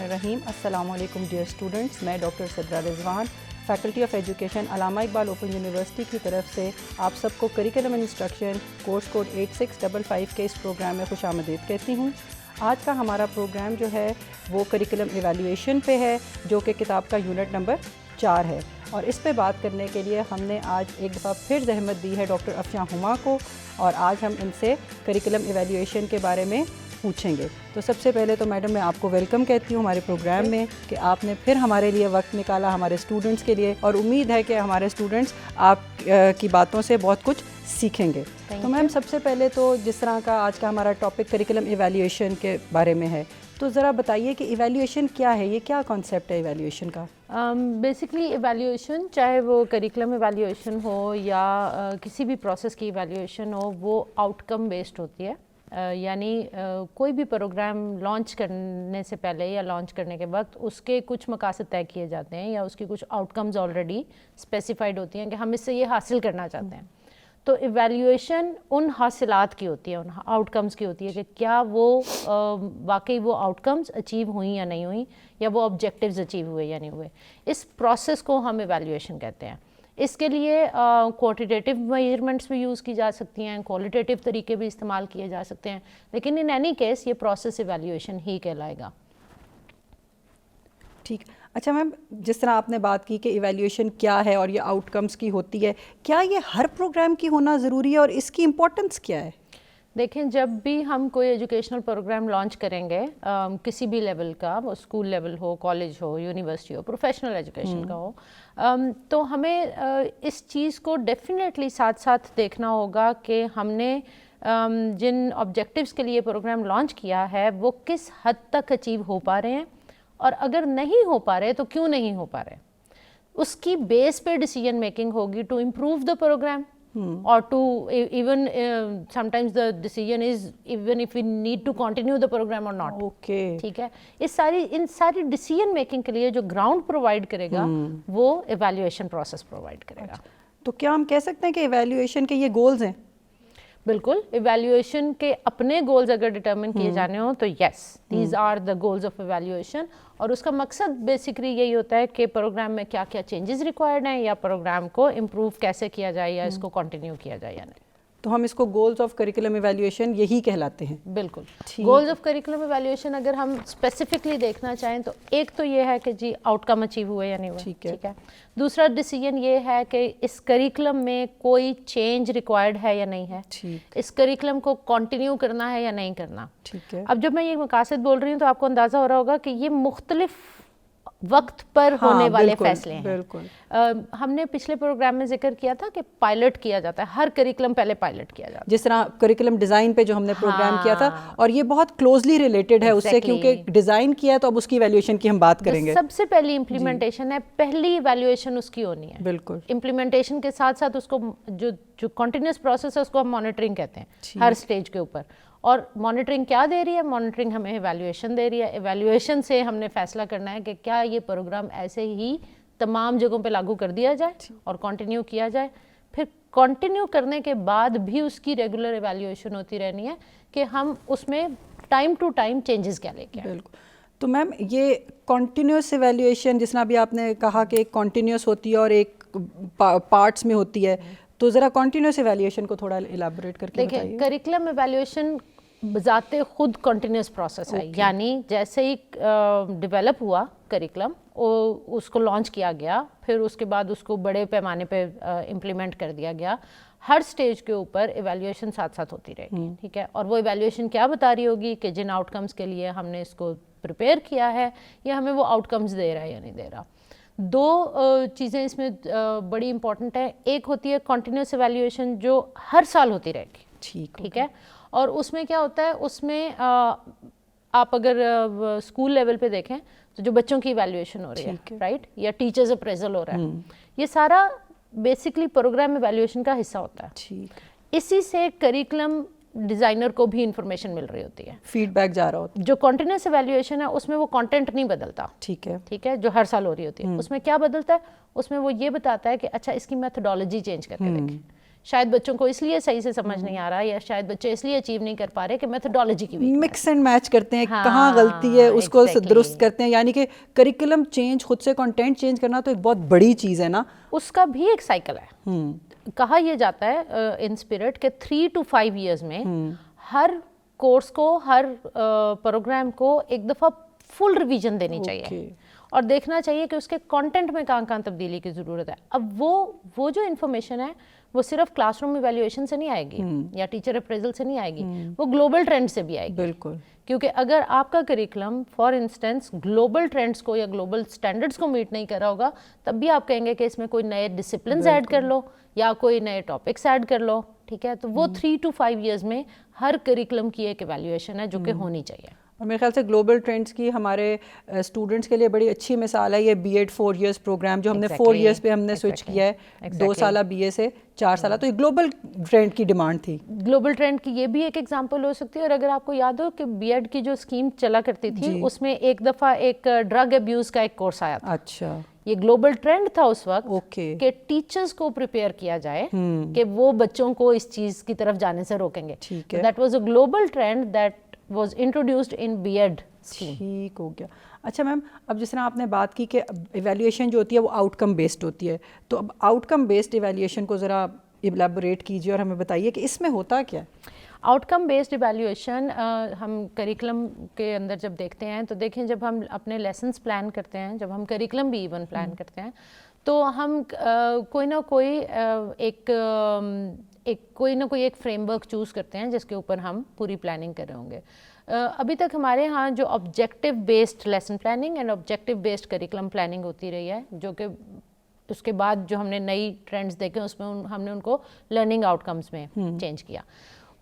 الرحیم. السلام علیکم ڈیئر اسٹوڈنٹس. میں doctor Sidra Rizwan, faculty of education Allama Iqbal open university کی طرف سے آپ سب کو کریکلم انسٹرکشن کورس کوڈ 8655 کے اس پروگرام میں خوش آمدید کہتی ہوں. آج کا ہمارا پروگرام جو ہے وہ کریکلم ایویلیویشن پہ ہے, جو کہ کتاب کا یونٹ نمبر 4 ہے, اور اس پہ بات کرنے کے لیے ہم نے آج ایک دفعہ پھر زحمت دی ہے ڈاکٹر افشاں ہما کو, اور آج ہم ان سے کریکلم ایویلیویشن کے بارے میں پوچھیں گے. تو سب سے پہلے تو میڈم میں آپ کو ویلکم کہتی ہوں ہمارے پروگرام میں, کہ آپ نے پھر ہمارے لیے وقت نکالا ہمارے اسٹوڈنٹس کے لیے, اور امید ہے کہ ہمارے اسٹوڈنٹس آپ کی باتوں سے بہت کچھ سیکھیں گے. تو میم سب سے پہلے تو جس طرح کا آج کا ہمارا ٹاپک کریکلم ایویلیویشن کے بارے میں ہے, تو ذرا بتائیے کہ ایویلیویشن کیا ہے, یہ کیا کانسیپٹ ہے ایویلیویشن کا؟ بیسکلی ایویلیویشن, چاہے وہ کریکلم ایویلیویشن ہو یا کسی بھی پروسیس کی ایویلیویشن ہو, وہ آؤٹ کم بیسڈ ہوتی ہے. یعنی کوئی بھی پروگرام لانچ کرنے سے پہلے یا لانچ کرنے کے وقت اس کے کچھ مقاصد طے کیے جاتے ہیں, یا اس کی کچھ آؤٹ کمز آلریڈی اسپیسیفائڈ ہوتی ہیں کہ ہم اس سے یہ حاصل کرنا چاہتے ہیں. تو ایویلیویشن ان حاصلات کی ہوتی ہے, ان آؤٹ کمز کی ہوتی ہے, کہ کیا وہ واقعی وہ آؤٹ کمز اچیو ہوئیں یا نہیں ہوئیں, یا وہ آبجیکٹیوز اچیو ہوئے یا نہیں ہوئے. اس پروسیس کو ہم ایویلیویشن کہتے ہیں. اس کے لیے کوانٹیٹیو میجرمنٹس بھی یوز کی جا سکتی ہیں, کوالٹیٹیو طریقے بھی استعمال کیے جا سکتے ہیں, لیکن ان اینی کیس یہ پروسیس ایویلیویشن ہی کہلائے گا. ٹھیک. اچھا میم, جس طرح آپ نے بات کی کہ ایویلیویشن کیا ہے اور یہ آؤٹ کمز کی ہوتی ہے, کیا یہ ہر پروگرام کی ہونا ضروری ہے, اور اس کی امپورٹنس کیا ہے؟ دیکھیں, جب بھی ہم کوئی ایجوکیشنل پروگرام لانچ کریں گے, کسی بھی لیول کا, وہ اسکول لیول ہو, کالج ہو, یونیورسٹی ہو, پروفیشنل ایجوکیشن کا ہو, تو ہمیں اس چیز کو ڈیفینیٹلی ساتھ ساتھ دیکھنا ہوگا کہ ہم نے جن آبجیکٹیوز کے لیے پروگرام لانچ کیا ہے وہ کس حد تک اچیو ہو پا رہے ہیں, اور اگر نہیں ہو پا رہے تو کیوں نہیں ہو پا رہے. اس کی بیس پہ ڈیسیجن میکنگ ہوگی to improve the programme, or to even sometimes the decision is even if we need to continue the program or not. Okay. ٹھیک ہے. ان ساری ڈیسیجن میکنگ کے لیے جو گراؤنڈ پرووائڈ کرے گا وہ ایویلیویشن پروسیس پرووائڈ کرے گا. تو کیا ہم کہہ سکتے ہیں کہ ایویلیویشن کے یہ گولز ہیں؟ بالکل. ایویلیویشن کے اپنے گولز اگر ڈٹرمن کیے جانے ہوں تو yes, these are the goals of evaluation, اور اس کا مقصد بیسکلی یہی ہوتا ہے کہ پروگرام میں کیا کیا چینجز ریکوائرڈ ہیں, یا پروگرام کو امپروو کیسے کیا جائے, یا اس کو کنٹینیو کیا جائے یا نہیں. تو ہم اس کو گولز آف کریکلم ایویلیویشن یہی کہلاتے ہیں. بالکل. گولز آف کریکلم ایویلیویشن اگر ہم اسپیسیفکلی دیکھنا چاہیں تو ایک تو یہ ہے کہ جی آؤٹ کم اچیو ہوئے یا نہیں ہوئے. ٹھیک ہے. دوسرا ڈیسیجن یہ ہے کہ اس کریکلم میں کوئی چینج ریکوائرڈ ہے یا نہیں ہے, اس کریکلم کو کنٹینیو کرنا ہے یا نہیں کرنا. ٹھیک ہے. اب جب میں یہ مقاصد بول رہی ہوں تو آپ کو اندازہ ہو رہا ہوگا کہ یہ مختلف وقت پر ہونے والے فیصلے ہیں. بالکل. ہم نے پچھلے پروگرام میں ذکر کیا تھا کہ پائلٹ کیا جاتا ہے, ہر کریکلم پہلے پائلٹ کیا جاتا ہے, جس طرح کریکلم ڈیزائن پہ جو ہم نے پروگرام کیا تھا, اور یہ بہت کلوزلی ریلیٹڈ ہے اس سے, کیونکہ ڈیزائن کیا ہے تو اب اس کی ایویلیویشن کی ہم بات کریں گے. سب سے پہلی امپلیمنٹیشن ہے, پہلی ایویلیویشن اس کی ہونی ہے. بالکل. امپلیمنٹیشن کے ساتھ ساتھ اس کو جو کنٹینیوس پروسیس ہے اس کو ہم مانیٹرنگ کہتے ہیں ہر سٹیج کے اوپر. اور مانیٹرنگ کیا دے رہی ہے؟ مانیٹرنگ ہمیں ایویلیویشن دے رہی ہے. ایویلیویشن سے ہم نے فیصلہ کرنا ہے کہ کیا یہ پروگرام ایسے ہی تمام جگہوں پہ لاگو کر دیا جائے اور کنٹینیو کیا جائے. پھر کنٹینیو کرنے کے بعد بھی اس کی ریگولر ایویلیویشن ہوتی رہنی ہے کہ ہم اس میں ٹائم ٹو ٹائم چینجز کیا لے کے آئیں. بالکل. تو میم یہ کنٹینیوس ایویلیویشن جس طرح بھی آپ نے کہا کہ ایک کنٹینیوس ہوتی ہے اور ایک پارٹس میں ہوتی ہے, تو ذرا کنٹینیوس ایویلیویشن کو تھوڑا الیبوریٹ کر کے بتائیے. دیکھیں, کریکلم ایویلیویشن بذات خود کنٹینیوس پروسیس ہے. یعنی جیسے ہی ڈیولپ ہوا کریکلم, اس کو لانچ کیا گیا, پھر اس کے بعد اس کو بڑے پیمانے پہ امپلیمنٹ کر دیا گیا, ہر سٹیج کے اوپر ایویلیویشن ساتھ ساتھ ہوتی رہے گی. ٹھیک ہے. اور وہ ایویلیویشن کیا بتا رہی ہوگی کہ جن آؤٹ کمز کے لیے ہم نے اس کو پریپیئر کیا ہے, یا ہمیں وہ آؤٹ کمز دے رہا ہے یا نہیں دے رہا. دو چیزیں اس میں بڑی امپورٹنٹ ہیں. ایک ہوتی ہے کنٹینیوس ایویلیویشن جو ہر سال ہوتی رہے گی. ٹھیک ہے. اور اس میں کیا ہوتا ہے, اس میں آپ اگر اسکول لیول پہ دیکھیں تو جو بچوں کی ایویلیویشن ہو رہی ہے, رائٹ, یا ٹیچرز اپریزل ہو رہا ہے, یہ سارا بیسکلی پروگرام ایویلیویشن کا حصہ ہوتا ہے. اسی سے کریکلم ڈیزائنر کو بھی انفارمیشن مل رہی ہوتی ہے, فیڈ بیک جا رہا ہوتا ہے. جو کنٹینیوس ایویلیویشن ہے اس میں وہ کانٹینٹ نہیں بدلتا. ٹھیک ہے. جو ہر سال ہو رہی ہوتی ہے, اس میں کیا بدلتا ہے, اس میں وہ یہ بتاتا ہے کہ اچھا اس کی میتھڈالوجی چینج کر کے دیکھیں, شاید بچوں کو اس لیے صحیح سے سمجھ نہیں آ رہا, یا شاید بچے اس لیے اچیو نہیں کر پا رہے کہ میتھڈالوجی کی مکس اینڈ میچ کرتے ہیں, کہاں غلطی ہے اس کو درست کرتے ہیں. یعنی کہ کریکولم چینج, خود سے کنٹینٹ چینج کرنا تو ایک بہت بڑی چیز ہے نا. اس کا بھی ایک سائیکل ہے. کہا یہ جاتا ہے ان اسپرٹ کہ 3 to 5 ایئرز میں ہر کورس کو, ہر پروگرام کو ایک دفعہ فل ریویژن دینی چاہیے اور دیکھنا چاہیے کہ اس کے کانٹینٹ میں کہاں کہاں تبدیلی کی ضرورت ہے. اب وہ جو انفارمیشن ہے وہ صرف کلاس روم ایویلیویشن سے نہیں آئے گی یا ٹیچر اپریزل سے نہیں آئے گی, وہ گلوبل ٹرینڈ سے بھی آئے گی. بالکل, کیونکہ اگر آپ کا curriculum for instance global trends کو یا گلوبل اسٹینڈرڈس کو میٹ نہیں کر رہا ہوگا, تب بھی آپ کہیں گے کہ اس میں کوئی نئے ڈسپلنز ایڈ کر لو یا کوئی نئے ٹاپکس ایڈ کر لو. ٹھیک ہے, تو وہ 3 to 5 ایئرز میں ہر کریکولم کی ایک ایویلیویشن ہے جو کہ ہونی چاہیے. اور میرے خیال سے گلوبل ٹرینڈس کی ہمارے اسٹوڈنٹس کے لیے بڑی اچھی مثال ہے یہ بی ایڈ 4 ایئرس پروگرام جو ہم نے 4 ایئرس پہ ہم نے سوئچ کیا ہے, 2 سالہ بی اے سے 4 سالہ. تو یہ گلوبل ٹرینڈ کی ڈیمانڈ تھی. گلوبل ٹرینڈ کی یہ بھی ایک ایگزامپل ہو سکتی ہے. اور اگر آپ کو یاد ہو کہ بی ایڈ کی جو اسکیم چلا کرتی تھی اس میں ایک دفعہ ایک ڈرگ ابیوز کا ایک کورس آیا تھا. اچھا, یہ گلوبل ٹرینڈ تھا اس وقت کہ ٹیچرز کو پریپیئر کیا جائے کہ وہ بچوں کو اس چیز کی طرف جانے سے روکیں گے. That was a global trend that was introduced in B Ed. ٹھیک ہو گیا. اچھا میم, اب جس طرح آپ نے بات کی کہ ایویلیویشن جو ہوتی ہے وہ آؤٹ کم بیسڈ ہوتی ہے, تو اب آؤٹ کم بیسڈ ایویلیویشن کو ذرا ایلیبوریٹ کیجیے اور ہمیں بتائیے کہ اس میں ہوتا کیا ہے. آؤٹ کم بیسڈ ایویلیویشن ہم کریکولم کے اندر جب دیکھتے ہیں تو دیکھیں جب ہم اپنے لیسنس پلان کرتے ہیں, جب ہم کریکولم بھی ایون پلان کرتے ہیں, تو ہم کوئی نہ کوئی ایک فریم ورک چوز کرتے ہیں جس کے اوپر ہم پوری پلاننگ کر رہے ہوں گے. ابھی تک ہمارے ہاں جو objective based lesson planning and objective based curriculum planning ہوتی رہی ہے, جو کہ اس کے بعد جو ہم نے نئی ٹرینڈز دیکھے اس میں ہم نے ان کو لرننگ آؤٹ کمز میں چینج کیا.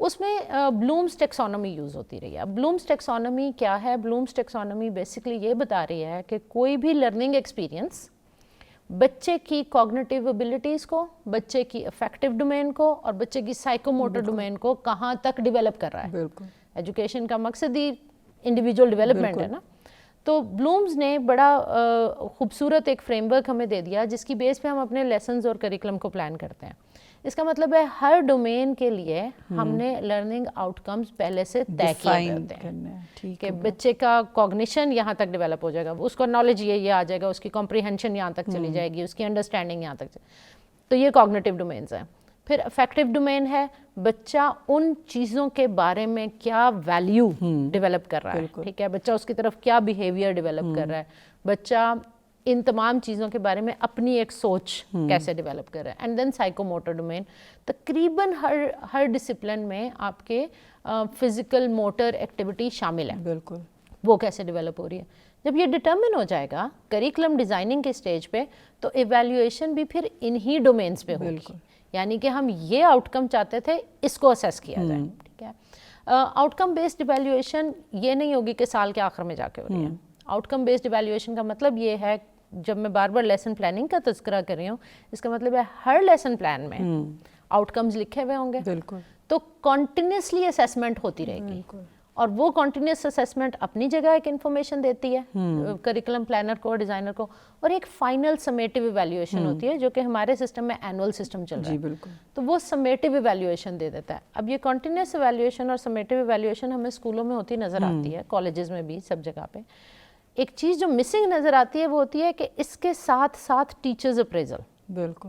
اس میں بلومز ٹیکسانومی یوز ہوتی رہی ہے. بلومز ٹیکسانومی کیا ہے؟ بلومز ٹیکسانومی بیسکلی یہ بتا رہی ہے کہ کوئی بھی لرننگ ایکسپیرئنس بچے کی کوگنیٹیو ایبلٹیز کو, بچے کی افیکٹو ڈومین کو اور بچے کی سائیکو موٹر ڈومین کو کہاں تک ڈیولپ کر رہا ہے. بالکل, ایجوکیشن کا مقصد ہی انڈیویجول ڈیولپمنٹ ہے نا. تو بلومز نے بڑا خوبصورت ایک فریم ورک ہمیں دے دیا جس کی بیس پہ ہم اپنے لیسنز اور کریکولم کو پلان کرتے ہیں. اس کا مطلب ہے ہر ڈومین کے لیے ہم نے لرننگ آؤٹ کمز پہلے سے طے کیے ہوتے ہیں کہ بچے کا کوگنیشن یہاں تک ڈیولپ ہو جائے گا, اس کو نالج یہ آ جائے گا, اس کی کمپریہنشن یہاں تک چلی جائے گی, اس کی انڈرسٹینڈنگ یہاں تک. تو یہ کوگنیٹیو ڈومینز ہیں. پھر افیکٹو ڈومین ہے, بچہ ان چیزوں کے بارے میں کیا ویلیو ڈیولپ کر رہا ہے. ٹھیک ہے, بچہ اس کی طرف کیا بیہیویئر ڈیولپ کر رہا ہے, بچہ ان تمام چیزوں کے بارے میں اپنی ایک سوچ کیسے ڈیولپ کر رہا ہے. And then psychomotor domain, تقریباً ہر ڈسپلن میں آپ کے فزیکل موٹر ایکٹیویٹی شامل ہے. بالکل, وہ کیسے ڈیولپ ہو رہی ہے. جب یہ ڈٹرمن ہو جائے گا کریکولم ڈیزائننگ کے اسٹیج پہ, تو ایویلیویشن بھی پھر انہی ڈومینس پہ ہوگی. یعنی کہ ہم یہ آؤٹ کم چاہتے تھے, اس کو اسیس کیا جائے. ٹھیک ہے, آؤٹ کم بیسڈ ایویلیویشن یہ نہیں ہوگی کہ سال کے آخر میں جا کے ہو رہی ہے. آؤٹ کم بیسڈ ایویلیویشن کا مطلب یہ ہے, جب میں بار بار لیسن پلاننگ کا تذکرہ کر رہی ہوں, اس کا مطلب ہے ہر لیسن پلان میں آؤٹ کمز لکھے ہوئے ہوں گے. بالکل, تو کنٹینیوسلی اسیسمنٹ ہوتی رہے گی, اور وہ کنٹینیوس اسیسمنٹ اپنی جگہ ایک انفارمیشن دیتی ہے کریکولم پلانر کو, ڈیزائنر کو, اور ایک فائنل سمیٹیو ایویلیویشن ہوتی ہے جو کہ ہمارے سسٹم میں اینول سسٹم چل رہا ہے. تو وہ سمیٹیو ایویلیویشن دے دیتا ہے. اب یہ کنٹینیوس ایویلیویشن اور سمیٹیو ایویلیویشن ہمیں اسکولوں میں ہوتی نظر آتی ہے, کالجز میں بھی, سب جگہ پہ. ایک چیز جو مسنگ نظر آتی ہے وہ ہوتی ہے کہ اس کے ساتھ ساتھ ٹیچرز اپریزل. بالکل,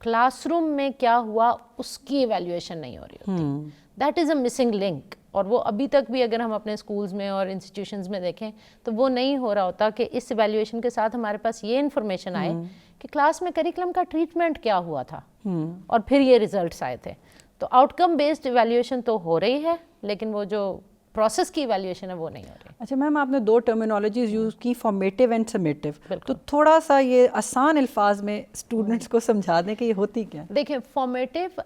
کلاس روم میں کیا ہوا اس کی ایویلیویشن نہیں ہو رہی ہوتی. That is a missing link, اور وہ ابھی تک بھی اگر ہم اپنے اسکولز میں اور انسٹیٹیوشنز میں دیکھیں تو وہ نہیں ہو رہا ہوتا کہ اس ایویلیویشن کے ساتھ ہمارے پاس یہ انفارمیشن آئے کہ کلاس میں کریکولم کا ٹریٹمنٹ کیا ہوا تھا اور پھر یہ ریزلٹس آئے تھے. تو آؤٹ کم بیسڈ ایویلیویشن تو ہو رہی ہے, لیکن وہ جو پروسیس کی ایویلیویشن ہے وہ نہیں ہو رہی. اچھا میم, آپ نے 2 ٹرمینالوجیز یوز کی, فارمیٹیو اینڈ سمیٹیو, تو تھوڑا سا یہ آسان الفاظ میں اسٹوڈنٹس کو سمجھا دیں کہ یہ ہوتی کیا. دیکھیں, فارمیٹیو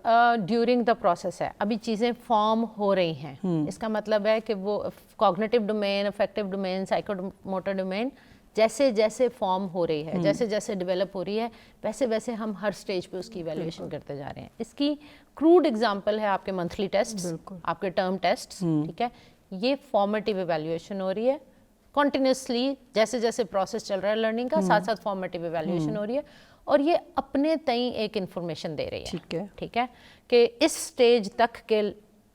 ڈیورنگ دا پروسیس ہے, ابھی چیزیں فارم ہو رہی ہیں. اس کا مطلب ہے کہ وہ cognitive domain, effective domain, psycho motor domain جیسے جیسے فارم ہو رہی ہے, جیسے جیسے ڈیولپ ہو رہی ہے, ویسے ویسے ہم ہر سٹیج پہ اس کی ایویلیویشن کرتے جا رہے ہیں. اس کی کروڈ ایگزامپل ہے آپ کے منتھلی ٹیسٹ, آپ کے ٹرم ٹیسٹ. ٹھیک ہے, یہ فارمیٹیو ایویلیویشن ہو رہی ہے کنٹینیوسلی, جیسے جیسے پروسیس چل رہا ہے لرننگ کا, ساتھ ساتھ فارمیٹیو ایویلیویشن ہو رہی ہے. اور یہ اپنے تئیں ایک انفارمیشن دے رہی ہے. ٹھیک ہے کہ اس سٹیج تک کے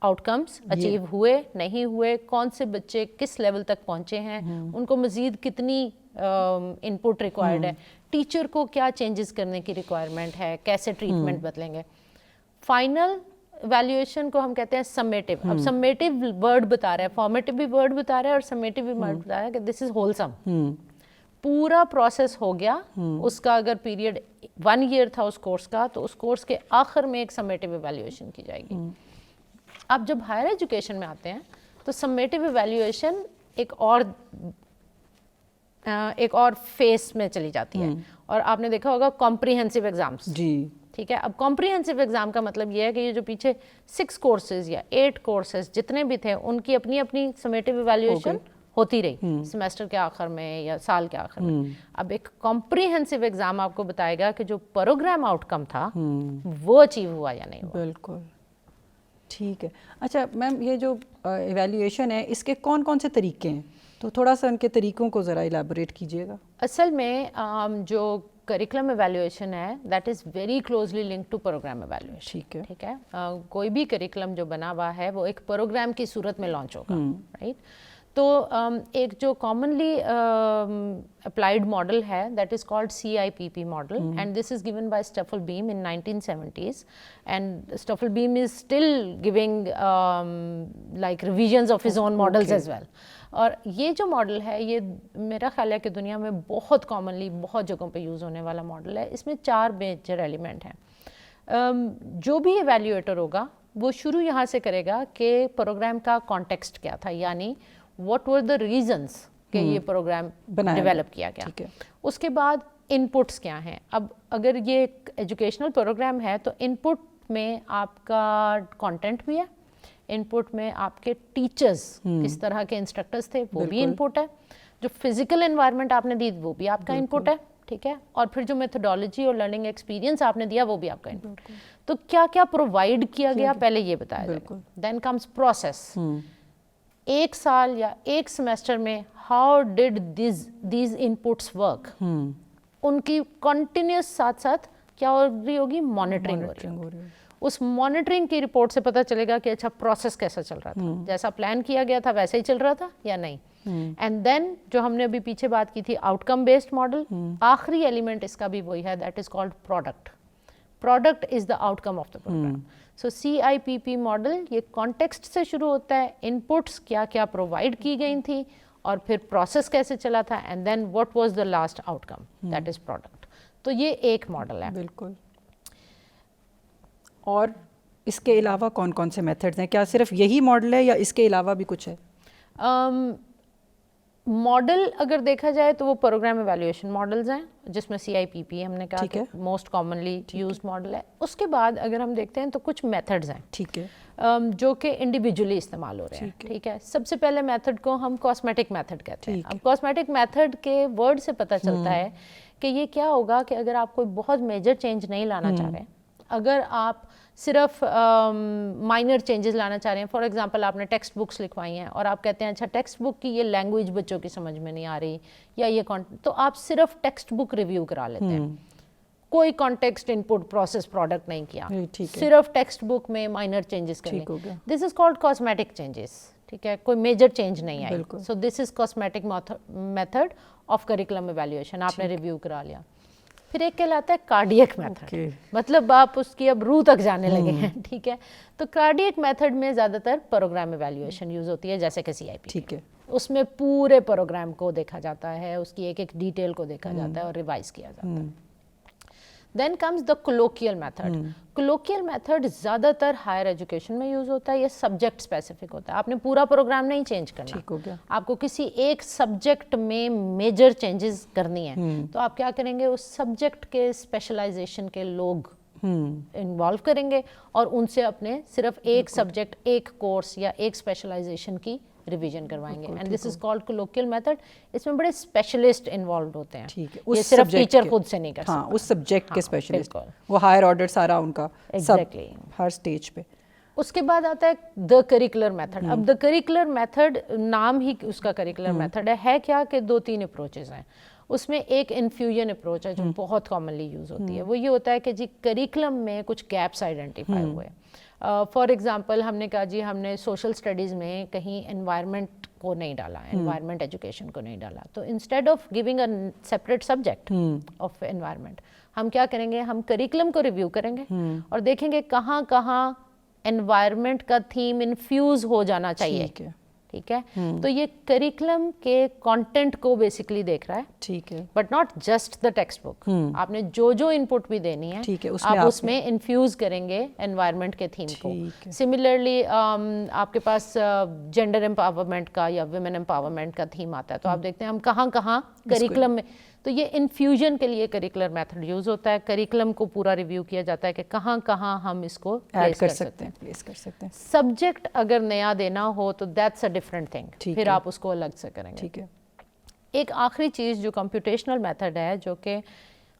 آؤٹ کمز اچیو ہوئے نہیں ہوئے, کون سے بچے کس لیول تک پہنچے ہیں, ان کو مزید کتنی ان پٹ ریکوائرڈ ہے, ٹیچر کو کیا چینجز کرنے کی ریکوائرمنٹ ہے, کیسے ٹریٹمنٹ بدلیں گے. فائنل ایویلیویشن کو ہم کہتے ہیں سمیٹیو. اب سمیٹیو ورڈ بتا رہا ہے, فارمیٹیو بھی ورڈ بتا رہا ہے اور سمیٹیو بھی ورڈ بتا رہا ہے کہ دس از ہولسم. پورا پروسیس ہو گیا, اس کا اگر پیریڈ 1 year تھا اس کورس کا, تو اس کورس کے آخر میں ایک سمیٹیو ایویلیویشن کی جائے گی. اب جب ہائر ایجوکیشن میں آتے ہیں تو سمیٹیو ایویلیویشن ایک اور فیس میں چلی جاتی ہے, اور آپ نے دیکھا ہوگا کمپریہنسو ایگزامس. جی ٹھیک ہے, اب کمپریہنسو ایگزام کا مطلب یہ ہے کہ یہ جو پیچھے 6 کورسز یا 8 کورسز جتنے بھی تھے, ان کی اپنی اپنی سمیٹیو ایویلیویشن ہوتی رہی سیمسٹر کے آخر میں یا سال کے آخر میں. اب ایک کمپریہنسو ایگزام آپ کو بتائے گا کہ جو پروگرام آؤٹ کم تھا وہ اچیو ہوا یا نہیں ہوا. بالکل ٹھیک ہے. اچھا میم, یہ جو ایویلیویشن ہے اس کے کون کون سے طریقے ہیں, تو تھوڑا سا ان کے طریقوں کو ذرا ایلیبوریٹ کیجیے گا. اصل میں جو کریکولم ایویلیویشن ہے that is very closely link to programme evaluation. ٹھیک ہے, کوئی بھی کریکولم جو بنا ہوا ہے وہ ایک پروگرام کی صورت میں لانچ ہوگا, رائٹ. تو ایک جو کامنلی اپلائیڈ ماڈل ہے that is called CIPP model, and this is given by Stufflebeam in 1970s, and Stufflebeam is still giving like revisions of his own models as well. اور یہ جو model ہے یہ میرا خیال ہے کہ دنیا میں بہت کامنلی بہت جگہوں پہ یوز ہونے والا ماڈل ہے. اس میں 4 میجر ایلیمنٹ ہیں. جو بھی ایویلیویٹر ہوگا وہ شروع یہاں سے کرے گا کہ پروگرام کا کانٹیکسٹ کیا تھا, یعنی what were the reasons کہ یہ پروگرام ڈیولپ کیا گیا. اس کے بعد ان پٹس کیا ہیں. اب اگر یہ ایک ایجوکیشنل پروگرام ہے تو ان پٹ میں آپ کا کانٹینٹ بھی ہے, ان پٹ میں آپ کے ٹیچرز کس طرح کے انسٹرکٹرز تھے وہ بھی ان پٹ ہے, جو فزیکل انوائرمنٹ آپ نے دی وہ بھی آپ کا ان پٹ ہے. ٹھیک ہے, اور پھر جو میتھڈالوجی اور لرننگ ایکسپیرینس آپ نے دیا وہ بھی آپ کا ان پٹ. تو کیا کیا پرووائڈ کیا گیا پہلے یہ بتایا جائے گا. Then comes process. 1 سال یا 1 سیمسٹر میں how did these input work, ان کی کنٹینیوس ساتھ ساتھ کیا ہو رہی ہوگی, مانیٹرنگ ہو رہی ہوگی. اس مانیٹرنگ کی رپورٹ سے پتہ چلے گا کہ اچھا پروسیس کیسا چل رہا تھا, جیسا پلان کیا گیا تھا ویسے ہی چل رہا تھا یا نہیں. اینڈ دین جو ہم نے ابھی پیچھے بات کی تھی آؤٹ کم بیسڈ ماڈل, آخری ایلیمنٹ اس کا بھی وہی ہے, that is called product. Product is the outcome of the programme. So CIPP model یہ کانٹیکسٹ سے شروع ہوتا ہے, ان پٹس کیا کیا پرووائڈ کی گئی تھیں, اور پھر پروسیس کیسے چلا تھا, and then what was the last outcome, that is product. تو یہ ایک ماڈل ہے. بالکل. اور اس کے علاوہ کون کون سے میتھڈز ہیں, کیا صرف یہی ماڈل ہے یا اس کے علاوہ بھی کچھ ہے؟ ماڈل اگر دیکھا جائے تو وہ پروگرام ایویلیویشن ماڈلز ہیں, جس میں CIPP ہم نے کہا کہ موسٹ کامنلی یوزڈ ماڈل ہے. اس کے بعد اگر ہم دیکھتے ہیں تو کچھ میتھڈز ہیں ٹھیک ہے جو کہ انڈیویجولی استعمال ہو رہے ہیں. ٹھیک ہے, سب سے پہلے میتھڈ کو ہم کاسمیٹک میتھڈ کہتے ہیں. اب کاسمیٹک میتھڈ کے ورڈ سے پتہ چلتا ہے کہ یہ کیا ہوگا کہ اگر آپ کوئی بہت میجر چینج نہیں لانا چاہ رہے, اگر آپ صرف مائنر چینجز لانا چاہ رہے ہیں, فار ایگزامپل آپ نے ٹیکسٹ بکس لکھوائی ہیں اور آپ کہتے ہیں اچھا ٹیکسٹ بک کی یہ لینگویج بچوں کی سمجھ میں نہیں آ رہی یا یہ تو آپ صرف ٹیکسٹ بک ریویو کرا لیتے ہیں, کوئی context input process product نہیں کیا, صرف ٹیکسٹ بک میں مائنر چینجز کرنے. This is called cosmetic changes. ٹھیک ہے, کوئی میجر چینج نہیں آئی. So this is cosmetic method of curriculum evaluation. آپ نے ریویو کرا لیا. پھر ایک کہلاتا ہے کارڈیک میتھڈ, مطلب آپ اس کی اب روح تک جانے لگے ہیں. ٹھیک ہے, تو کارڈیک میتھڈ میں زیادہ تر پروگرام ایویلیویشن یوز ہوتی ہے, جیسے کہ CIPP. ٹھیک ہے, اس میں پورے پروگرام کو دیکھا جاتا ہے, اس کی ایک ایک ڈیٹیل کو دیکھا جاتا ہے اور ریوائز کیا جاتا ہے. Then comes the colloquial method. Colloquial method زیادہ تر ہائر ایجوکیشن میں یوز ہوتا ہے. یہ سبجیکٹ اسپیسیفک ہوتا ہے, آپ نے پورا پروگرام نہیں چینج کرنا, آپ کو کسی ایک سبجیکٹ میں میجر چینجز کرنی ہے تو آپ کیا کریں گے, اس سبجیکٹ کے اسپیشلائزیشن کے لوگ انوالو کریں گے اور ان سے اپنے صرف ایک سبجیکٹ, ایک کورس یا ایک اسپیشلائزیشن کی ریویژن کروائیں گے. And this is called colloquial method. اس میں بڑے اسپیشلسٹ انوالوڈ ہوتے ہیں, یہ صرف ٹیچر خود سے نہیں کر سکتا. اس سبجیکٹ کے اسپیشلسٹ, وہ ہائر آرڈر سارا ان کا ہر اسٹیج پہ. اس کے بعد آتا ہے دا کریکولر میتھڈ. اب دا کریکولر میتھڈ نام ہی اس کا کریکولر میتھڈ ہے کیا کہ 2-3 اپروچز ہیں. اس میں ایک انفیوژن اپروچ ہے جو بہت کامنلی یوز ہوتی ہے. وہ یہ ہوتا ہے کہ جی کریکلم میں کچھ گیپس آئیڈینٹیفائی ہوئے. فار ایگزامپل ہم نے کہا جی ہم نے سوشل اسٹڈیز میں کہیں انوائرمنٹ کو نہیں ڈالا, انوائرمنٹ ایجوکیشن کو نہیں ڈالا, تو instead of giving a separate subject of environment ہم کیا کریں گے, ہم کریکلم کو ریویو کریں گے اور دیکھیں گے کہاں کہاں انوائرمنٹ کا تھیم انفیوز ہو جانا چاہیے. ٹھیک ہے, تو یہ کریکلم کے کانٹینٹ کو بیسکلی دیکھ رہا ہے. ٹھیک ہے, but not just the text book. آپ نے جو ان پٹ بھی دینی ہے آپ اس میں انفیوز کریں گے انوائرمنٹ کے تھیم کو. سملرلی آپ کے پاس جینڈر امپاورمنٹ کا یا ویمن امپاورمنٹ کا تھیم آتا ہے, تو آپ دیکھتے ہیں ہم کہاں کہاں کریکلم میں, تو یہ انفیوژن کے لیے کریکولر میتھڈ یوز ہوتا ہے. کریکلم کو پورا ریویو کیا جاتا ہے کہ کہاں کہاں ہم اس کو ایڈ کر سکتے ہیں. سبجیکٹ اگر نیا دینا ہو تو دیٹس اے ڈفرنٹ تھنگ, پھر آپ اس کو الگ سے کریں گے. ٹھیک ہے, ایک آخری چیز جو کمپیوٹیشنل میتھڈ ہے, جو کہ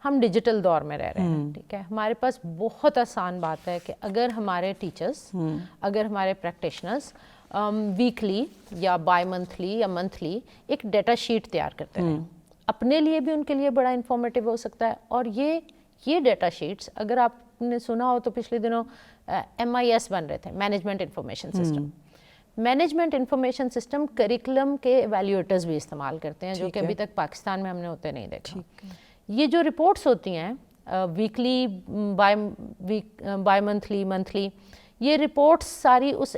ہم ڈیجیٹل دور میں رہ رہے ہیں. ٹھیک ہے, ہمارے پاس بہت آسان بات ہے کہ اگر ہمارے ٹیچرس, اگر ہمارے پریکٹیشنرس ویکلی یا بائی منتھلی یا منتھلی ایک ڈیٹا شیٹ تیار کرتے ہیں, اپنے لیے بھی ان کے لیے بڑا انفارمیٹیو ہو سکتا ہے. اور یہ ڈیٹا شیٹس اگر آپ نے سنا ہو تو پچھلے دنوں MIS بن رہے تھے, management information system. Management information system curriculum کے ایویلیویٹرز بھی استعمال کرتے ہیں, جو کہ ابھی تک پاکستان میں ہم نے ہوتے نہیں دیکھا. یہ جو رپورٹس ہوتی ہیں ویکلی, بائی منتھلی, یہ رپورٹس ساری اس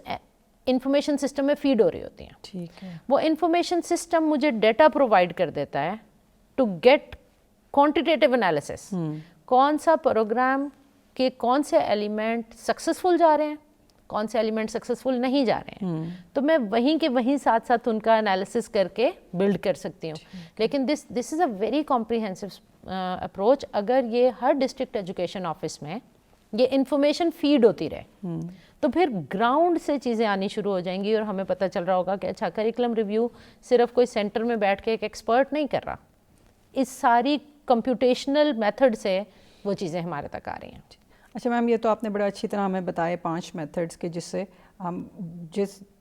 انفارمیشن سسٹم میں فیڈ ہو رہی ہوتی ہیں. ٹھیک ہے, وہ انفارمیشن سسٹم مجھے ڈیٹا پرووائڈ کر دیتا ہے ٹو گیٹ کوانٹیٹیو انالیسس. کون سا پروگرام کے کون سے ایلیمنٹ سکسیزفل جا رہے ہیں, کون سے ایلیمنٹ سکسیزفل نہیں جا رہے ہیں, تو میں وہیں کے وہیں ساتھ ساتھ ان کا انالیسس کر کے بلڈ کر سکتی ہوں. لیکن دس از اے ویری کمپریہنسو اپروچ. اگر یہ ہر ڈسٹرکٹ ایجوکیشن آفس میں یہ انفارمیشن فیڈ ہوتی رہے تو پھر گراؤنڈ سے چیزیں آنی شروع ہو جائیں گی, اور ہمیں پتہ چل رہا ہوگا کہ اچھا کریکلم ریویو صرف کوئی سینٹر میں بیٹھ کے ایک ایکسپرٹ نہیں کر رہا, اس ساری کمپیوٹیشنل میتھڈ سے وہ چیزیں ہمارے تک آ رہی ہیں. اچھا میم, یہ تو آپ نے بڑا اچھی طرح ہمیں بتائے 5 میتھڈس کے, جس سے ہم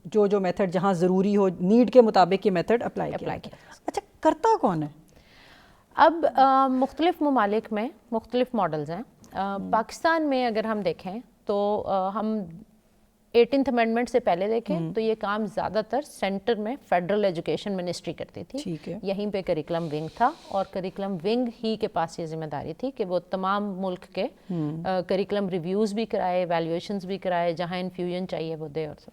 جو میتھڈ جہاں ضروری ہو, نیڈ کے مطابق یہ میتھڈ اپلائی کیا. اچھا, کرتا کون ہے؟ اب مختلف ممالک میں مختلف ماڈلز ہیں. پاکستان میں اگر ہم دیکھیں تو ہم 18th امینڈمنٹ سے پہلے دیکھیں تو یہ کام زیادہ تر سینٹر میں فیڈرل ایجوکیشن منسٹری کرتی تھی. یہیں پہ کریکلم ونگ تھا, اور کریکلم ونگ ہی کے پاس یہ ذمہ داری تھی کہ وہ تمام ملک کے کریکلم ریویوز بھی کرائے, ایویلیویشنز بھی کرائے, جہاں انفیوژن چاہیے وہ دے. اور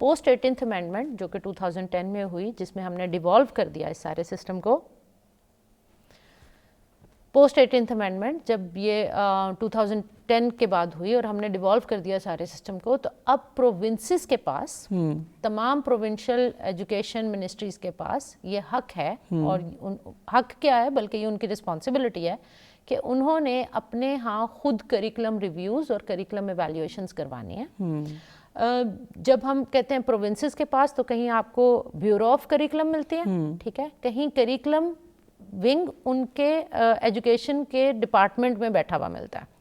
پوسٹ 18th امینڈمنٹ جو کہ 2010 میں ہوئی, جس میں ہم نے ڈیوالو کر دیا اس سارے سسٹم کو. پوسٹ 18th امینڈمنٹ جب یہ 2010 کے بعد ہوئی اور ہم نے ڈیوالو کر دیا سارے سسٹم کو, تو اب پروونسز کے پاس, تمام پروونشل ایجوکیشن منسٹریز کے پاس یہ حق ہے, اور حق کیا ہے بلکہ یہ ان کی رسپانسبلٹی ہے کہ انہوں نے اپنے ہاں خود کریکلم ریویوز اور کریکلم ایویلیویشنز کروانی ہیں. جب ہم کہتے ہیں پروونسز کے پاس, تو کہیں آپ کو بیورو آف کریکلم ملتی ہے, ٹھیک ہے, کہیں کریکلم ونگ ان کے ایجوکیشن کے ڈپارٹمنٹ میں بیٹھا ہوا ملتا ہے.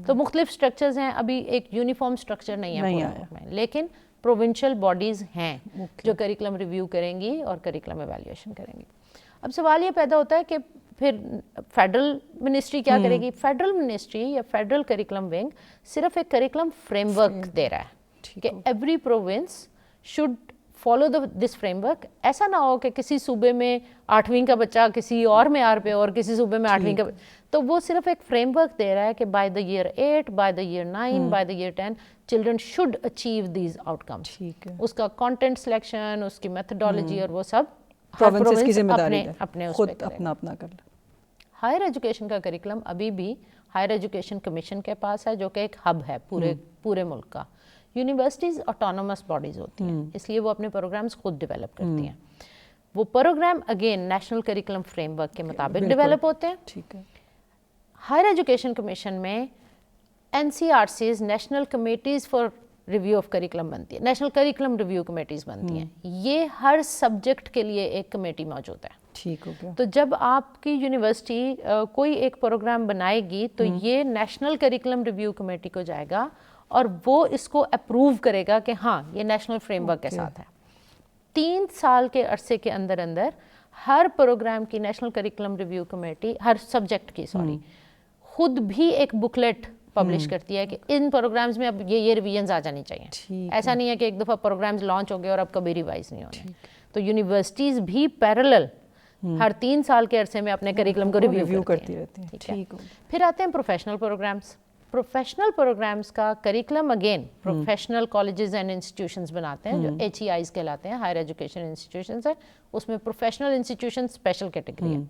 تو مختلف سٹرکچرز ہیں, ابھی ایک یونیفارم سٹرکچر نہیں ہے, لیکن پروونشل باڈیز ہیں جو کریکلم ریویو کریں گی اور کریکلم ایویلیویشن کریں گی. اب سوال یہ پیدا ہوتا ہے کہ پھر فیڈرل منسٹری کیا کرے گی؟ فیڈرل منسٹری یا فیڈرل کریکلم ونگ صرف ایک کریکلم فریم ورک دے رہا ہے کہ every province should follow this frame work. ایسا نہ ہو کہ کسی صوبے میں 8ویں کا بچہ کسی اور معیار پہ اور کسی صوبے میں 8ویں کا, تو وہ صرف ایک فریم ورک دے رہا ہے کہ by the year 8, by the year 9, by the year 10 children should achieve these outcomes. اس کا کانٹینٹ سلیکشن, اس کی میتھڈالوجی اور وہ سب پروونسز کی ذمہ داری ہے, اپنے خود اپنا کر لیں. ہائر ایجوکیشن کا کریکلم ابھی بھی ہائر ایجوکیشن کمیشن کے پاس ہے, جو کہ ایک ہب ہے پورے ملک کا. یونیورسٹیز آٹونومس باڈیز ہوتی ہیں, اس لیے وہ اپنے پروگرامز خود ڈیولپ کرتی ہیں. وہ programme again national curriculum framework کے مطابق ڈیولپ ہوتے ہیں. ٹھیک ہے. ہائر ایجوکیشن کمیشن میں NCRCs National Committees for Review of Curriculum بنتی ہے, نیشنل کریکلم ریویو کمیٹیز بنتی ہیں. یہ ہر سبجیکٹ کے لیے ایک کمیٹی موجود ہے. ٹھیک ہو گیا. تو جب آپ کی یونیورسٹی کوئی ایک پروگرام بنائے گی تو یہ نیشنل کریکلم ریویو کمیٹی کو جائے گا, اور وہ اس کو اپروو کرے گا کہ ہاں یہ نیشنل فریم ورک کے ساتھ ہے. 3 سال کے عرصے کے اندر ہر پروگرام کی نیشنل کریکولم ریویو کمیٹی ہر سبجیکٹ کی خود بھی ایک بکلیٹ پبلش کرتی ہے کہ ان پروگرامز میں اب یہ ریویژنز آ جانی چاہیے. ایسا نہیں ہے کہ ایک دفعہ پروگرامز لانچ ہو گئے اور اب کبھی ریوائز نہیں ہونے. تو یونیورسٹیز بھی پیرلل ہر 3 سال کے عرصے میں اپنے کریکولم کو ریویو کرتی رہتی ہیں. پھر آتے ہیں پروفیشنل پروگرامز. پروفیشنل پروگرامز کا curriculum again professional colleges and institutions بناتے ہیں جو HEIs کہلاتے ہیں, ہائر ایجوکیشن انسٹیٹیوشنز ہیں. اس میں پروفیشنل انسٹیٹیوشن اسپیشل کیٹیگری ہے.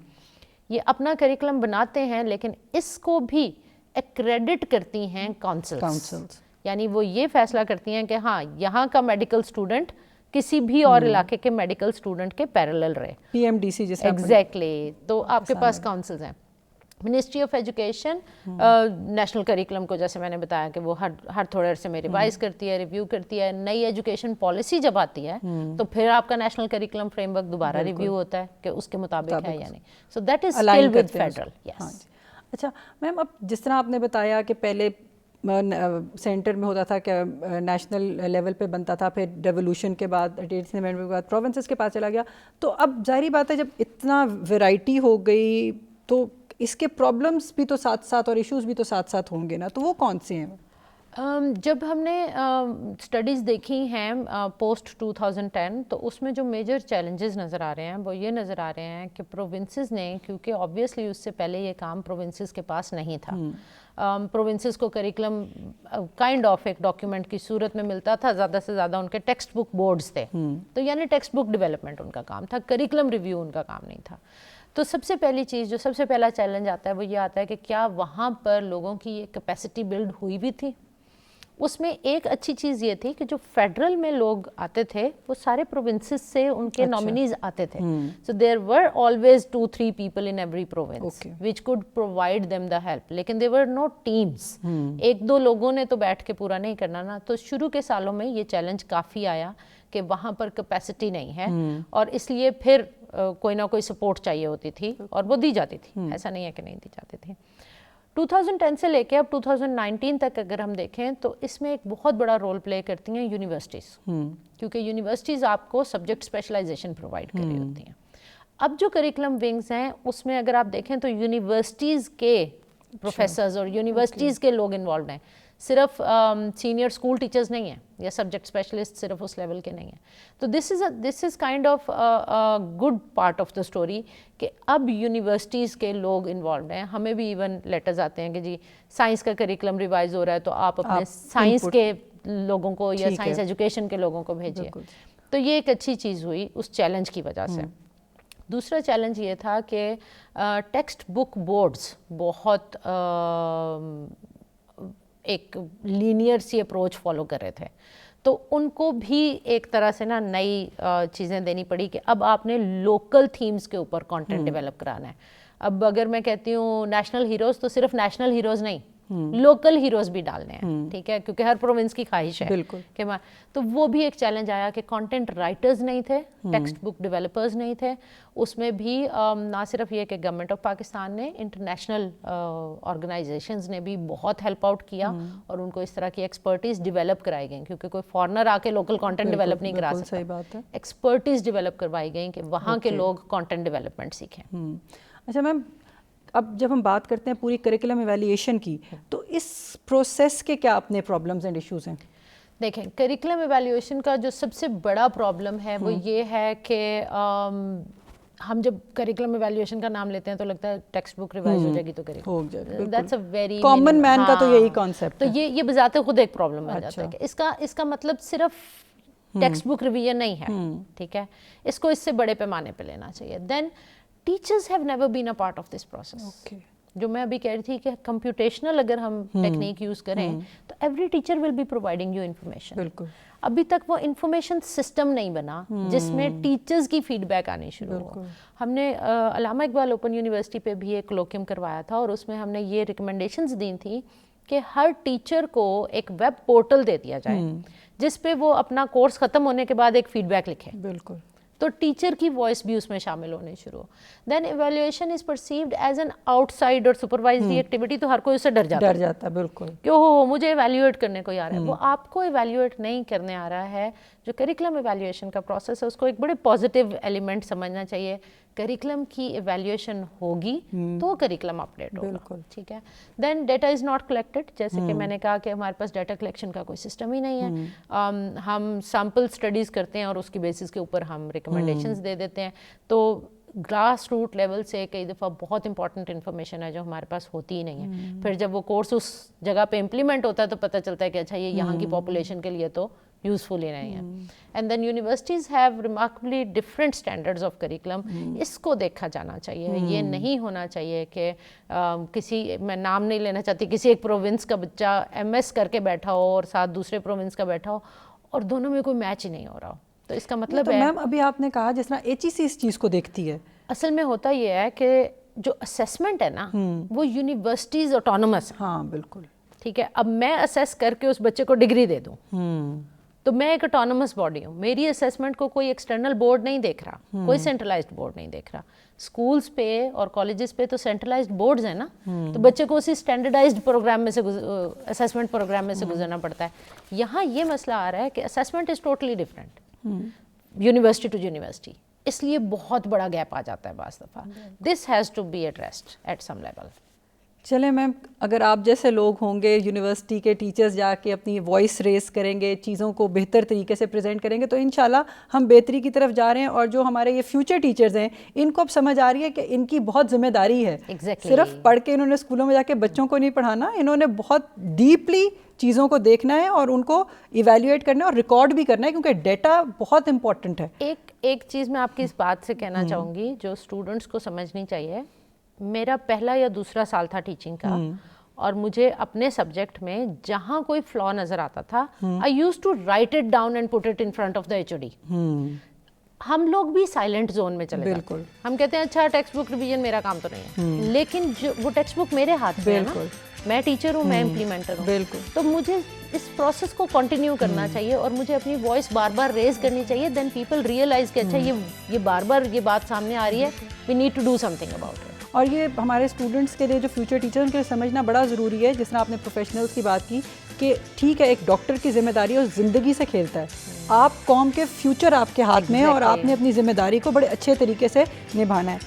یہ اپنا کریکولم بناتے ہیں لیکن اس کو بھی ایکریڈٹ کرتی ہیں کونسلز. یعنی وہ یہ فیصلہ کرتی ہیں کہ ہاں یہاں کا میڈیکل اسٹوڈنٹ کسی بھی اور علاقے کے میڈیکل اسٹوڈنٹ کے پیرلل رہے. PMDC جس ایگزیکٹلی. تو آپ کے پاس کونسلز ہیں. Ministry of education national curriculum کو جیسے میں نے بتایا کہ وہ ہر تھوڑے عرصے میں ریوائز کرتی ہے, ریویو کرتی ہے. نئی ایجوکیشن پالیسی جب آتی ہے تو پھر آپ کا نیشنل کریکولم فریم ورک دوبارہ ریویو ہوتا ہے کہ اس کے مطابق ہے یا نہیں. So that is still with federal. Yes. اچھا میم, اب جس طرح آپ نے بتایا کہ پہلے سینٹر میں ہوتا تھا کہ نیشنل لیول پہ بنتا تھا, پھر ڈیولوشن کے بعد 18th امینڈمنٹ کے بعد پروونسز کے پاس چلا گیا, تو اب ظاہری بات ہے جب اتنا ویرائٹی ہو گئی تو اس کے پرابلمس بھی تو ساتھ ساتھ اور ایشوز بھی تو ساتھ ساتھ ہوں گے نا, تو وہ کون سے ہیں؟ جب ہم نے اسٹڈیز دیکھی ہیں پوسٹ 2010 تو اس میں جو میجر چیلنجز نظر آ رہے ہیں وہ یہ نظر آ رہے ہیں کہ پروونسز نے, کیونکہ آبویسلی اس سے پہلے یہ کام پروونسز کے پاس نہیں تھا. پروونسز کو کریکولم کائنڈ آف ایک ڈاکیومنٹ کی صورت میں ملتا تھا, زیادہ سے زیادہ ان کے ٹیکسٹ بک بورڈز تھے, تو یعنی ٹیکسٹ بک ڈیولپمنٹ ان کا کام تھا, کریکولم ریویو ان کا کام نہیں تھا. تو سب سے پہلی چیز جو سب سے پہلا چیلنج آتا ہے وہ یہ آتا ہے کہ کیا وہاں پر لوگوں کی یہ کیپیسٹی بلڈ ہوئی بھی تھی. اس میں ایک اچھی چیز یہ تھی کہ جو فیڈرل میں لوگ آتے تھے وہ سارے پروونسز سے ان کے نامینیز آتے تھے. So there were always 2-3 people in every province which could provide them the help, لیکن دے ور نو ٹیمز. 1-2 لوگوں نے تو بیٹھ کے پورا نہیں کرنا نا. تو شروع کے سالوں میں یہ چیلنج کافی آیا کہ وہاں پر کیپیسٹی نہیں ہے, اور اس لیے پھر کوئی نہ کوئی سپورٹ چاہیے ہوتی تھی اور وہ دی جاتی تھی. ایسا نہیں ہے کہ نہیں دی جاتی تھی. 2010 سے لے کے اب 2019 تک اگر ہم دیکھیں تو اس میں ایک بہت بڑا رول پلے کرتی ہیں یونیورسٹیز, کیونکہ یونیورسٹیز آپ کو سبجیکٹ اسپیشلائزیشن پرووائڈ کر رہی ہوتی ہیں. اب جو کریکولم ونگز ہیں اس میں اگر آپ دیکھیں تو یونیورسٹیز کے پروفیسرز اور یونیورسٹیز کے لوگ انوالوڈ ہیں. صرف سینئر اسکول ٹیچرز نہیں ہیں یا سبجیکٹ اسپیشلسٹ صرف اس لیول کے نہیں ہیں. تو this is kind of good part of the story کہ اب یونیورسٹیز کے لوگ انوالوڈ ہیں. ہمیں بھی ایون لیٹرز آتے ہیں کہ جی سائنس کا کریکولم ریوائز ہو رہا ہے تو آپ اپنے سائنس کے لوگوں کو یا سائنس ایجوکیشن کے لوگوں کو بھیجیے. تو یہ ایک اچھی چیز ہوئی اس چیلنج کی وجہ سے. دوسرا چیلنج یہ تھا کہ ٹیکسٹ بک بورڈز بہت ایک لینئر سی اپروچ فالو کر رہے تھے, تو ان کو بھی ایک طرح سے نا نئی چیزیں دینی پڑی کہ اب آپ نے لوکل تھیمز کے اوپر کانٹینٹ ڈیولپ کرانا ہے. اب اگر میں کہتی ہوں نیشنل ہیروز تو صرف نیشنل ہیروز نہیں, لوکل ہیروز بھی ڈالنے ہیں, ٹھیک ہے, کیونکہ ہر پروونس کی خواہش ہے کہ تو وہ بھی ایک چیلنج آیا کہ کانٹینٹ رائٹرز نہیں تھے, ٹیکسٹ بک ڈیولپرز نہیں تھے. اس میں بھی نہ صرف یہ کہ گورنمنٹ آف پاکستان نے, انٹرنیشنل آرگنائزیشنز نے بھی بہت ہیلپ آؤٹ کیا اور ان کو اس طرح کی ایکسپرٹیز ڈیولپ کرائی گئیں, کیونکہ کوئی فارنر آ کے لوکل کانٹینٹ ڈیولپ نہیں کرا سکتا. ایکسپرٹیز ڈیولپ کروائی گئیں کہ وہاں کے لوگ کانٹینٹ ڈیولپمنٹ سیکھیں. اچھا میم, اب جب ہم بات کرتے ہیں پوری کریکولم ایویلیویشن کی تو اس پروسیس کے کیا اپنے پرابلمز اینڈ ایشوز ہیں؟ دیکھیں, کریکولم ایویلیویشن کا جو سب سے بڑا پرابلم ہے وہ یہ ہے کہ ہم جب کریکولم ایویلیویشن کا نام لیتے ہیں تو لگتا ہے ٹیکسٹ بک ریوائز ہو جائے گی تو curriculum, that's a very common man کا تو یہی کانسیپٹ ہے. تو یہ بذات خود ایک پرابلم بن جاتا ہے کہ اس کا مطلب صرف ٹیکسٹ بک ریویژن نہیں ہے, ٹھیک ہے, اس کو اس سے بڑے پیمانے پہ لینا چاہیے. دین teachers have never been a part of this process. جو میں ابھی کہہ رہی تھی کہ کمپیوٹیشنل اگر ہم ٹیکنیک یوز کریں تو every teacher will be providing you information. بالکل. ابھی تک وہ انفارمیشن سسٹم نہیں بنا جس میں ٹیچرز کی فیڈ بیک آنی شروع ہو. ہم نے علامہ اقبال اوپن یونیورسٹی پہ بھی ایک کولوکیم کروایا تھا اور اس میں ہم نے یہ ریکمنڈیشنز دی تھیں کہ ہر ٹیچر کو ایک ویب پورٹل دے دیا جائے جس پہ وہ اپنا کورس ختم ہونے کے بعد ایک فیڈ بیک لکھے. بالکل. تو ٹیچر کی وائس بھی اس میں شامل ہونے شروع. Then evaluation is perceived as an outside اور سپروائزڈ ایکٹیویٹی, تو ہر کوئی اس سے ڈر جاتا ہے. بالکل. کہ مجھے ایویلیویٹ کرنے کو آ رہا ہے. وہ آپ کو ایویلیویٹ نہیں کرنے آ رہا ہے, جو کریکلم ایویلیویشن کا پروسیس ہے اس کو ایک بڑے پازیٹیو ایلیمنٹ سمجھنا چاہیے. کریکلم کی ایویلیویشن ہوگی تو کریکلم اپڈیٹ ہوگا, ٹھیک ہے. Then data is not collected, جیسے کہ میں نے کہا کہ ہمارے پاس ڈیٹا کلیکشن کا کوئی سسٹم ہی نہیں ہے. ہم سیمپل اسٹڈیز کرتے ہیں اور اس کی بیسس کے اوپر ہم ریکمنڈیشنز دے دیتے ہیں. تو گراس روٹ لیول سے کئی دفعہ بہت امپورٹنٹ انفارمیشن ہے جو ہمارے پاس ہوتی ہی نہیں ہے. پھر جب وہ کورس اس جگہ پہ امپلیمنٹ ہوتا ہے تو پتہ چلتا ہے کہ اچھا یہ یہاں کی پاپولیشن کے لیے تو یوزفل ہی نہیں ہے. And then universities have remarkably different standards of curriculum. اس کو دیکھا جانا چاہیے. یہ نہیں ہونا چاہیے کہ کسی, میں نام نہیں لینا چاہتی, کسی ایک پروونس کا بچہ ایم ایس کر کے بیٹھا ہو اور ساتھ دوسرے پروونس کا بیٹھا ہو اور دونوں میں کوئی میچ ہی نہیں ہو رہا ہو. تو اس کا مطلب ہے, میم ابھی آپ نے کہا جس طرح ایچ ای سی اس چیز کو دیکھتی ہے, اصل میں ہوتا یہ ہے کہ جو اسیسمنٹ ہے نا وہ یونیورسٹیز آٹونومس. ہاں بالکل ٹھیک ہے. اب میں اسیس کر کے اس بچے کو ڈگری دے دوں تو میں ایک آٹونومس باڈی ہوں. میری اسیسمنٹ کو کوئی ایکسٹرنل بورڈ نہیں دیکھ رہا, کوئی سینٹرلائزڈ بورڈ نہیں دیکھ رہا. اسکولس پہ اور کالجز پہ تو سینٹرلائزڈ بورڈز ہیں نا, تو بچے کو اسی اسٹینڈرڈائزڈ پروگرام میں سے اسیسمنٹ پروگرام میں سے گزرنا پڑتا ہے. یہاں یہ مسئلہ آ رہا ہے کہ assessment is totally different university to university, اس لیے بہت بڑا گیپ آ جاتا ہے بعض دفعہ. This has to be addressed at some level. چلیں میم, اگر آپ جیسے لوگ ہوں گے یونیورسٹی کے ٹیچرز جا کے اپنی وائس ریز کریں گے, چیزوں کو بہتر طریقے سے پریزنٹ کریں گے, تو انشاءاللہ ہم بہتری کی طرف جا رہے ہیں. اور جو ہمارے یہ فیوچر ٹیچرز ہیں ان کو اب سمجھ آ رہی ہے کہ ان کی بہت ذمہ داری ہے. صرف پڑھ کے انہوں نے اسکولوں میں جا کے بچوں کو نہیں پڑھانا, انہوں نے بہت ڈیپلی چیزوں کو دیکھنا ہے اور ان کو ایویلیویٹ کرنا ہے اور ریکارڈ بھی کرنا ہے, کیونکہ ڈیٹا بہت امپورٹنٹ ہے. ایک چیز میں آپ کی اس بات سے کہنا چاہوں گی جو اسٹوڈنٹس کو سمجھنی چاہیے. میرا پہلا یا دوسرا سال تھا ٹیچنگ کا, اور مجھے اپنے سبجیکٹ میں جہاں کوئی فلا نظر آتا تھا I used to write it down and put it in front of the H O D. ہم لوگ بھی سائلنٹ زون میں چلے جاتے ہیں. ہم کہتے ہیں اچھا ٹیکسٹ بک ریویژن میرا کام تو نہیں ہے, لیکن وہ ٹیکسٹ بک میرے ہاتھ میں ہے نا, میں ٹیچر ہوں, میں امپلیمنٹر ہوں. بالکل. تو مجھے اس پروسیس کو کنٹینیو کرنا چاہیے اور مجھے اپنی وائس بار بار ریز کرنی چاہیے. دین پیپل ریئلائز کہ اچھا یہ بار بار یہ بات سامنے آ رہی ہے, we need to do something about it. اور یہ ہمارے اسٹوڈنٹس کے لیے, جو فیوچر ٹیچر ان کے لیے سمجھنا بڑا ضروری ہے. جس طرح آپ نے پروفیشنلس کی بات کی کہ ٹھیک ہے ایک ڈاکٹر کی ذمہ داری ہے, زندگی سے کھیلتا ہے. آپ قوم کے فیوچر آپ کے ہاتھ میں ہے اور آپ نے اپنی ذمہ داری کو بڑے اچھے طریقے سے نبھانا ہے.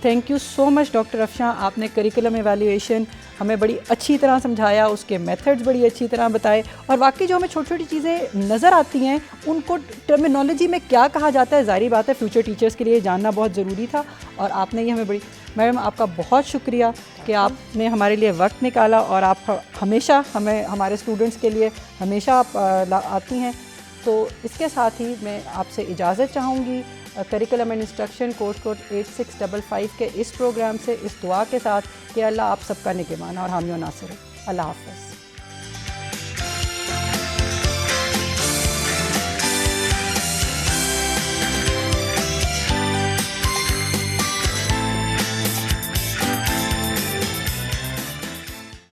Thank you so much doctor Afshan, آپ نے کریکولم ایویلیویشن ہمیں بڑی اچھی طرح سمجھایا, اس کے میتھڈز بڑی اچھی طرح بتائے, اور واقعی جو ہمیں چھوٹی چھوٹی چیزیں نظر آتی ہیں ان کو ٹرمینالوجی میں کیا کہا جاتا ہے, ظاہری بات ہے فیوچر ٹیچرز کے لیے جاننا بہت ضروری تھا, اور آپ نے یہ ہمیں بڑی. میڈم آپ کا بہت شکریہ کہ آپ نے ہمارے لیے وقت نکالا, اور آپ ہمیشہ ہمارے اسٹوڈنٹس کے لیے ہمیشہ آپ آتی ہیں. تو اس کے ساتھ ہی میں آپ سے اجازت چاہوں گی curriculum and instruction course code 8655 کے اس پروگرام سے, اس دعا کے ساتھ کہ اللہ آپ سب کا نگہبان اور حامی و ناصر ہو. اللہ حافظ.